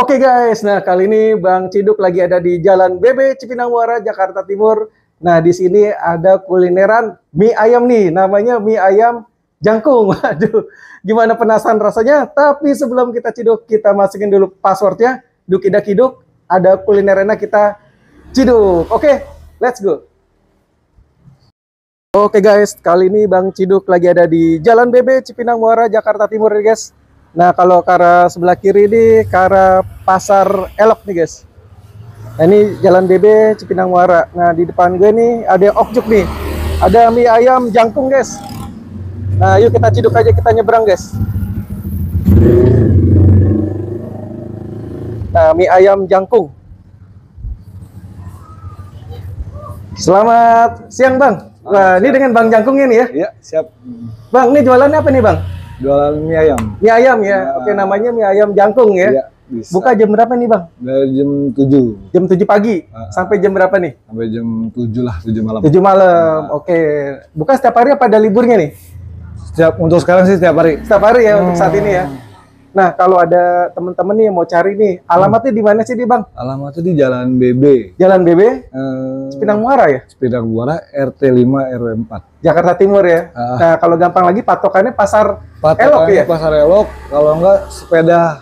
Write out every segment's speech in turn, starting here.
Oke guys, nah kali ini Bang Ciduk lagi ada di Jalan BB Cipinang Muara, Jakarta Timur. Nah di sini ada kulineran mie ayam nih, namanya mie ayam jangkung. Waduh, gimana penasaran rasanya? Tapi sebelum kita ciduk, kita masukin dulu passwordnya. Dukidak Kiduk, ada kulinerannya kita ciduk. Oke, let's go. Oke guys, kali ini Bang Ciduk lagi ada di Jalan BB Cipinang Muara, Jakarta Timur nih guys. Nah kalau ke arah sebelah kiri ini ke arah Pasar Elok nih guys. Nah ini Jalan BB Cipinang Muara. Nah di depan gue nih ada okjuk nih. Ada mie ayam jangkung guys. Nah yuk kita ciduk aja, kita nyebrang guys. Nah mie ayam jangkung. Selamat siang Bang. Wah ini dengan Bang Jangkungnya nih ya. Iya siap. Bang ini jualannya apa nih Bang? Jualan mie ayam. Mie ayam ya. Oke namanya mie ayam jangkung ya. Iya, bisa. Buka jam berapa nih Bang? Dari jam 7. Jam 7 pagi. Sampai jam berapa nih? Sampai jam 7 lah, 7 malam. 7 malam. Oke. Buka setiap hari apa ada liburnya nih? Untuk sekarang sih setiap hari. Setiap hari ya untuk saat ini ya. Nah, kalau ada teman-teman nih yang mau cari nih, alamatnya di mana sih nih Bang? Alamatnya di Jalan BB. Jalan BB? Cipinang Muara ya? Cipinang Muara RT 5 RW 4. Jakarta Timur ya. Nah, kalau gampang lagi patokannya Pasar Elok ya? Pasar Elok, kalau enggak sepeda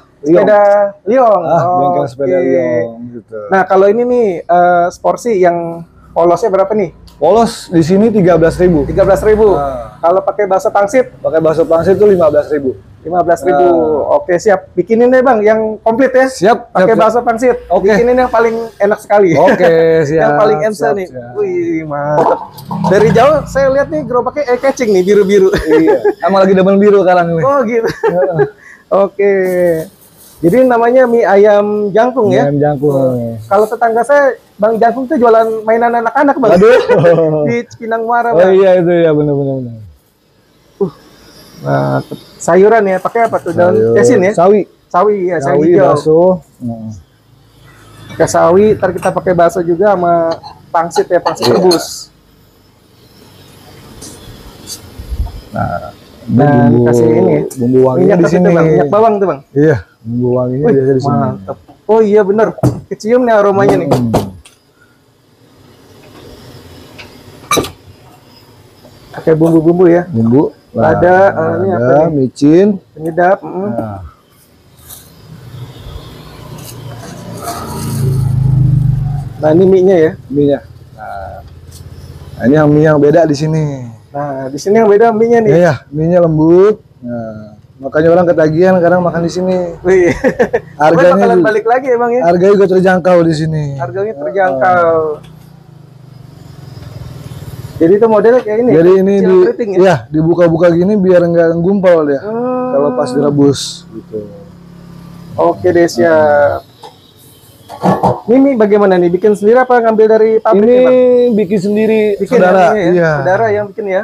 Liong. Bengkel sepeda Liong gitu. Nah, kalau ini nih sporsi yang polosnya berapa nih? Polos di sini 13.000. 13.000. Kalau pakai bakso pangsit? Pakai bakso pangsit itu 15.000. 15.000. Oke, siap. Bikinin deh Bang yang komplit ya. Siap. Pakai bakso pangsit. Oke. Bikinin yang paling enak sekali. Oke, siap. Yang paling ensa nih. Siap. Wih, mantap. Dari jauh saya lihat nih gerobaknya eye-catching nih, biru-biru. Iya. Emang lagi demen biru sekarang nih. Oh, gitu. Oke. Jadi namanya mie ayam jangkung Mie ya. ayam jangkung. Kalau tetangga saya Bang Jangkung tuh jualan mainan anak-anak Bang. Aduh. Di Cipinang Muara Oh Bang. iya itu ya benar-benar. Nah, sayuran ya, pakai apa tuh? Daun kesin ya? Sawi. Sawi ya, Sawi, hijau. bakso. Pakai sawi, ntar kita pakai bakso juga sama pangsit ya, pangsit rebus. Nah, Nah, kasih ini ya. Bumbu wanginya di sini. Bang. Minyak bawang tuh Bang. Iya, bumbu wanginya biasa di sini. Mantap. Oh iya bener, kecium nih aromanya nih. Pakai bumbu-bumbu ya. Bumbu. Nah, Ada ini apa nih? Micin. Penyedap. Nah ini mie-nya ya. Mie-nya. Nah, ini yang mie yang beda di sini. Nah di sini yang beda mie-nya nih. Iya, mie-nya lembut. Nah, makanya orang ketagihan kadang makan di sini. Wih. Harganya bakalan balik lagi emang ya. Harganya juga terjangkau di sini. Harganya terjangkau. Jadi itu modelnya kayak ini. Jadi ini ya? dibuka-buka gini biar nggak gumpal dia. Kalau pas direbus gitu. Oke deh siap. Ini bagaimana nih? Bikin sendiri apa ngambil dari pabrik? Ini Bang? bikin sendiri, bikin saudara. Ya? Iya. Saudara yang bikin ya.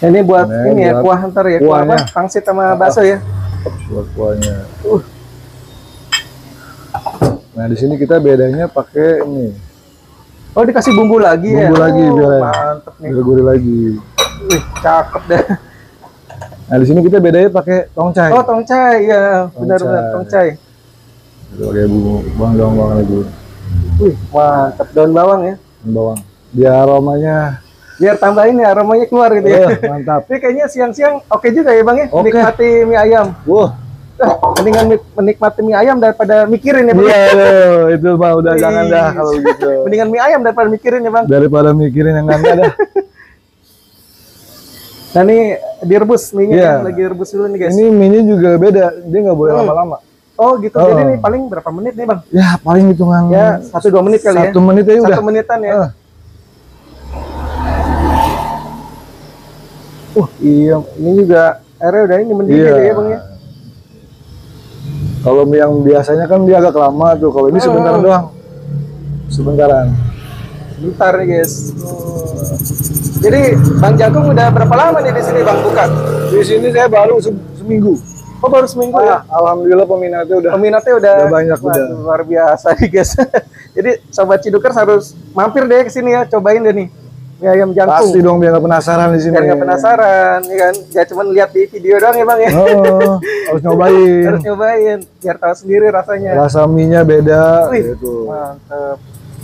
Ini buat ini ya kuah ntar ya, kuah apa? Pangsit sama bakso ya. Buat kuahnya. Nah di sini kita bedanya pakai ini. Oh dikasih bumbu lagi ya? Bumbu lagi biar mantep nih. Biar gurih lagi. Wih cakep deh. Nah di sini kita bedanya pakai tongcai. Oh tongcai ya, benar-benar tongcai. Pakai bumbu bawang lagi. Wih mantep, daun bawang ya. Daun bawang. Biar aromanya. Biar tambahin ya aromanya keluar gitu ya. Mantap. Ini kayaknya siang-siang oke juga ya Bang ya. Menikmati mie ayam. Mendingan menikmati mie ayam daripada mikirin ya Bang. Iya, itu mah udah jangan dah kalau gitu. Mendingan mie ayam daripada mikirin ya Bang. Daripada mikirin yang enggak ada. Nah ini direbus mie-nya lagi rebus dulu nih guys. Ini mie-nya juga beda, dia nggak boleh lama-lama. Oh gitu, jadi nih paling berapa menit nih Bang? Ya paling hitungan. Ya 1-2 menit kali ya. 1 menit aja udah. 1 menitan ya. Iya, ini juga airnya udah ini mendidih ya Bang ya. Kalau mie yang biasanya kan dia agak lama tuh, kalau ini sebentar doang. Sebentaran. Bentar nih guys. Jadi Bang Jangkung udah berapa lama nih di sini Bang buka? Di sini saya baru seminggu. Oh baru seminggu ya? Alhamdulillah peminatnya udah banyak. Luar biasa nih guys. Jadi sobat Cidukers harus mampir deh ke sini ya, cobain deh nih. Mie ayam jangkung. Pasti dong biar nggak penasaran di sini. Biar nggak penasaran, ya kan? Ya cuma lihat di video doang ya bang ya. Oh, harus nyobain. Harus nyobain, biar tahu sendiri rasanya. Rasa mie-nya beda. Wih, Gitu. mantep.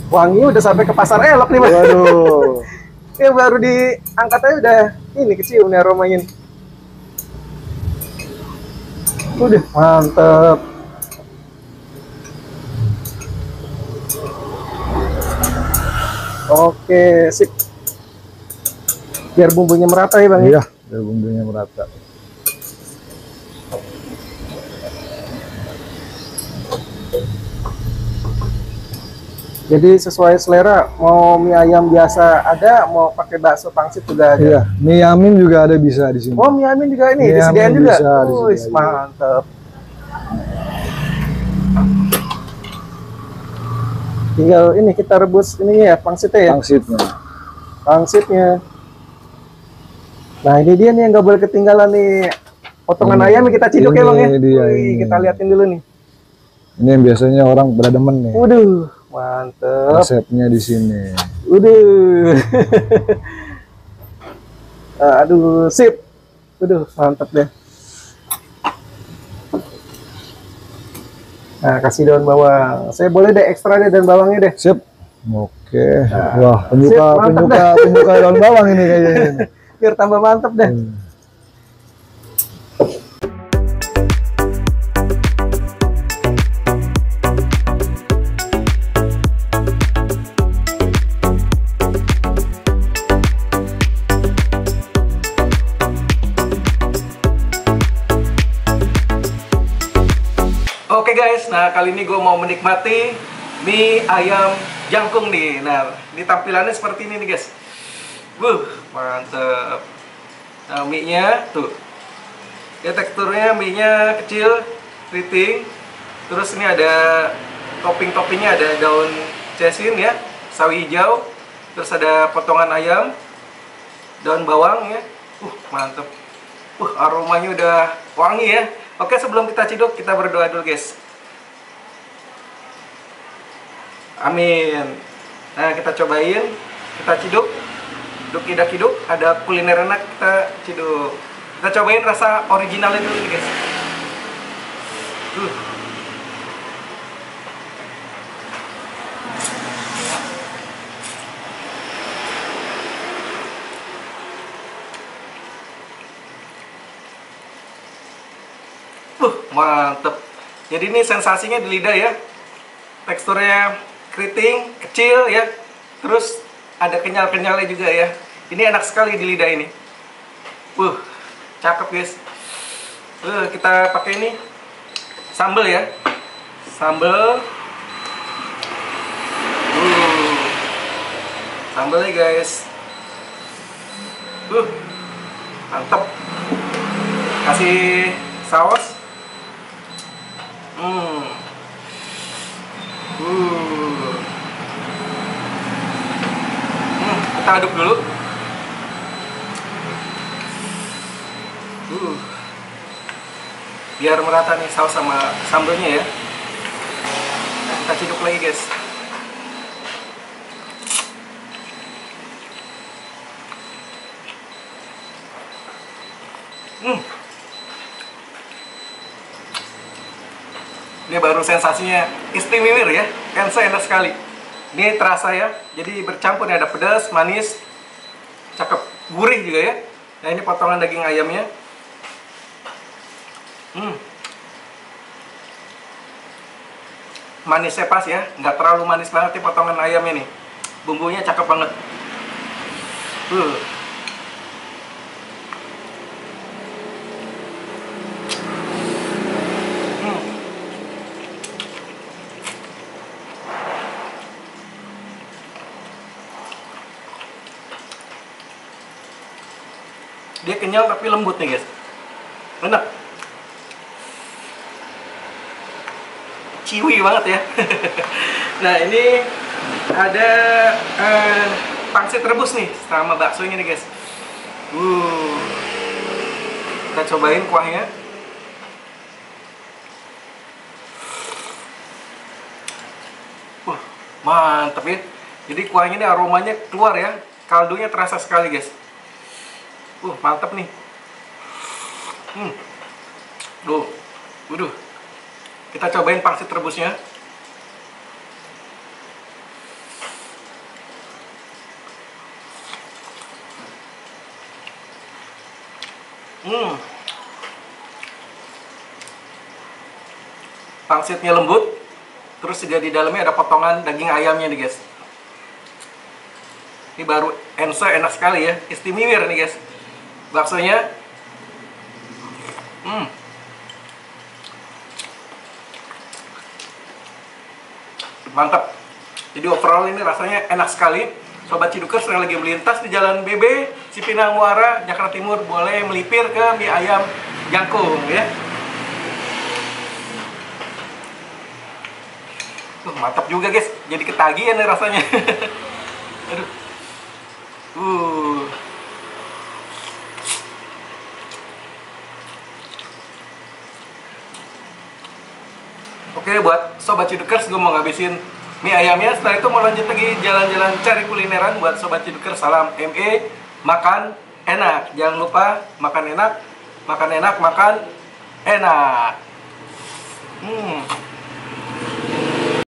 Wangi udah sampai ke pasar elok nih bang. Waduh. Ya baru diangkat aja udah ini kecium nih aromanya. Udah mantep. Oke, sip. Biar bumbunya merata ya bang. Iya, biar bumbunya merata. Jadi sesuai selera, mau mie ayam biasa ada, mau pakai bakso pangsit juga ada. Iya, mie yamin juga ada bisa di sini. Oh, mie ayam juga ini Mie disediain yamin juga. bisa Wih, disediain. mantep. Tinggal ini kita rebus ininya ya, pangsitnya ya. Pangsitnya. Pangsitnya. Nah, ini dia nih yang nggak boleh ketinggalan nih. Potongan ayam yang kita ciduk ya bang ya. Ini dia, Wih, ini. kita liatin dulu nih. Ini yang biasanya orang pada demen nih. Waduh, mantep. Resepnya di sini. Waduh. Aduh, sip. Waduh, mantep deh. Nah, kasih daun bawang. Saya boleh deh ekstra deh daun bawangnya deh. Sip. Oke. Nah, Wah, penyuka sip, mantap penyuka daun bawang ini kayaknya. Ini. Biar tambah mantep deh. Oke guys, nah kali ini gue mau menikmati mie ayam jangkung nih. Nah, ini tampilannya seperti ini nih guys. Mantep. Nah, mie-nya tuh. Ya teksturnya mie-nya kecil, keriting. Terus ini ada topping-toppingnya, ada daun cesin ya, sawi hijau. Terus ada potongan ayam, daun bawang ya. Mantep. Aromanya udah wangi ya. Oke, sebelum kita ciduk, kita berdoa dulu guys. Amin. Nah, kita cobain, kita ciduk. Duk-idak-iduk, ada kuliner enak, kita ciduk. Kita cobain rasa originalnya dulu nih guys. Mantep. Jadi ini sensasinya di lidah ya. Teksturnya keriting, kecil ya. Terus ada kenyal-kenyalnya juga ya. Ini enak sekali di lidah ini. Cakep guys. Kita pakai ini sambal ya. Sambal. Sambalnya guys. Mantep. Kasih saus. Kita aduk dulu. Biar merata nih saus sama sambalnya ya. Nah, kita ciduk lagi guys. Ini baru sensasinya istimewa ya, enak sekali. Ini terasa ya, jadi bercampur ya, ada pedas, manis, cakep, gurih juga ya. Nah ini potongan daging ayamnya. Manisnya pas ya, nggak terlalu manis banget nih potongan ayamnya nih. Bumbunya cakep banget. Dia kenyal tapi lembut nih guys. Enak. Ciwi banget ya. Nah ini ada pangsit rebus nih sama baksonya nih guys. Kita cobain kuahnya. Mantep ya. Jadi kuahnya ini aromanya keluar ya. Kaldunya terasa sekali, guys. Mantap nih. Duh. Waduh. Kita cobain pangsit rebusnya. Pangsitnya lembut. Terus juga di dalamnya ada potongan daging ayamnya nih, guys. Ini baru enso, enak sekali ya. Istimewa nih, guys. Baksonya. Mantap. Jadi overall ini rasanya enak sekali. Sobat Cidukers yang lagi melintas di Jalan BB Cipinang Muara, Jakarta Timur, boleh melipir ke mie ayam Jangkung ya. Mantap juga, guys. Jadi ketagihan nih rasanya. Aduh. Oke, buat Sobat Cidukers, gue mau ngabisin mie ayamnya. Setelah itu mau lanjut lagi jalan-jalan cari kulineran. Buat Sobat Cidukers, salam ME, makan enak. Jangan lupa makan enak, makan enak, makan enak.